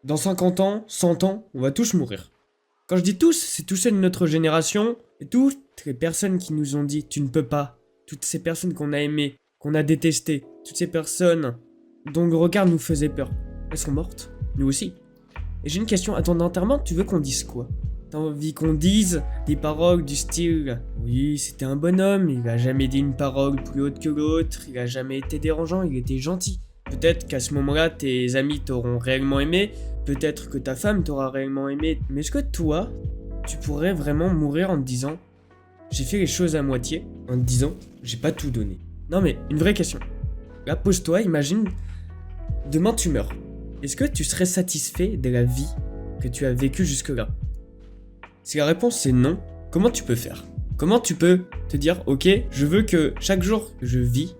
Dans 50 ans, 100 ans, on va tous mourir. Quand je dis tous, c'est tous ceux de notre génération, et toutes les personnes qui nous ont dit « tu ne peux pas », toutes ces personnes qu'on a aimées, qu'on a détestées, toutes ces personnes dont le regard nous faisait peur. Elles sont mortes, nous aussi. Et j'ai une question, à ton enterrement, tu veux qu'on dise quoi? T'as envie qu'on dise des paroles du style « oui, c'était un bonhomme, il a jamais dit une parole plus haute que l'autre, il a jamais été dérangeant, il était gentil ». Peut-être qu'à ce moment-là, tes amis t'auront réellement aimé, peut-être que ta femme t'aura réellement aimé, mais est-ce que toi, tu pourrais vraiment mourir en te disant « j'ai fait les choses à moitié », en te disant « j'ai pas tout donné ». Non mais, une vraie question. Là, pose-toi, imagine, demain tu meurs. Est-ce que tu serais satisfait de la vie que tu as vécue jusque-là? Si la réponse c'est non, comment tu peux faire? Comment tu peux te dire « ok, je veux que chaque jour que je vis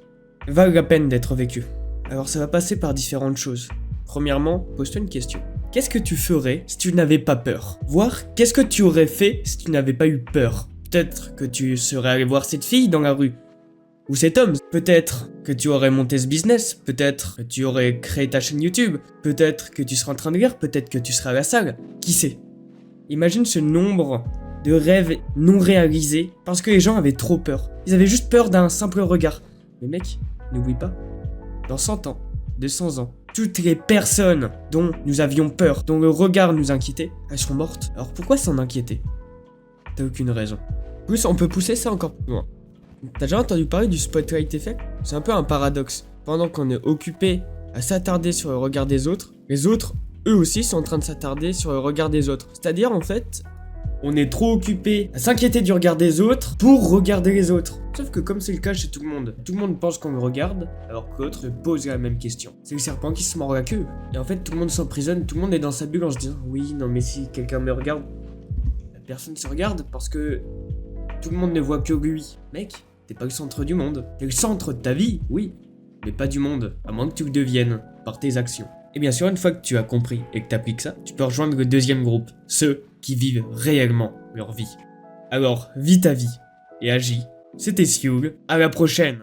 vaille la peine d'être vécu ». Alors ça va passer par différentes choses. Premièrement, pose-toi une question. Qu'est-ce que tu ferais si tu n'avais pas peur? Voire, qu'est-ce que tu aurais fait si tu n'avais pas eu peur? Peut-être que tu serais allé voir cette fille dans la rue. Ou cet homme. Peut-être que tu aurais monté ce business. Peut-être que tu aurais créé ta chaîne YouTube. Peut-être que tu serais en train de lire. Peut-être que tu serais à la salle. Qui sait? Imagine ce nombre de rêves non réalisés parce que les gens avaient trop peur. Ils avaient juste peur d'un simple regard. Mais mec, n'oublie pas. Dans 100 ans, 200 ans, toutes les personnes dont nous avions peur, dont le regard nous inquiétait, elles seront mortes. Alors pourquoi s'en inquiéter? T'as aucune raison. Plus, on peut pousser ça encore plus loin. T'as déjà entendu parler du Spotlight Effect? C'est un peu un paradoxe. Pendant qu'on est occupé à s'attarder sur le regard des autres, les autres, eux aussi, sont en train de s'attarder sur le regard des autres. C'est-à-dire, en fait, on est trop occupé à s'inquiéter du regard des autres pour regarder les autres. Sauf que comme c'est le cas chez tout le monde pense qu'on le regarde, alors que l'autre se pose la même question. C'est le serpent qui se mord la queue. Et en fait, tout le monde s'emprisonne, tout le monde est dans sa bulle en se disant « oui, non mais si quelqu'un me regarde, la personne se regarde parce que tout le monde ne voit que lui. » Mec, t'es pas le centre du monde. T'es le centre de ta vie, oui, mais pas du monde, à moins que tu le deviennes par tes actions. Et bien sûr, une fois que tu as compris et que t'appliques ça, tu peux rejoindre le deuxième groupe, ceux qui vivent réellement leur vie. Alors, vis ta vie et agis. C'était Sioul, à la prochaine!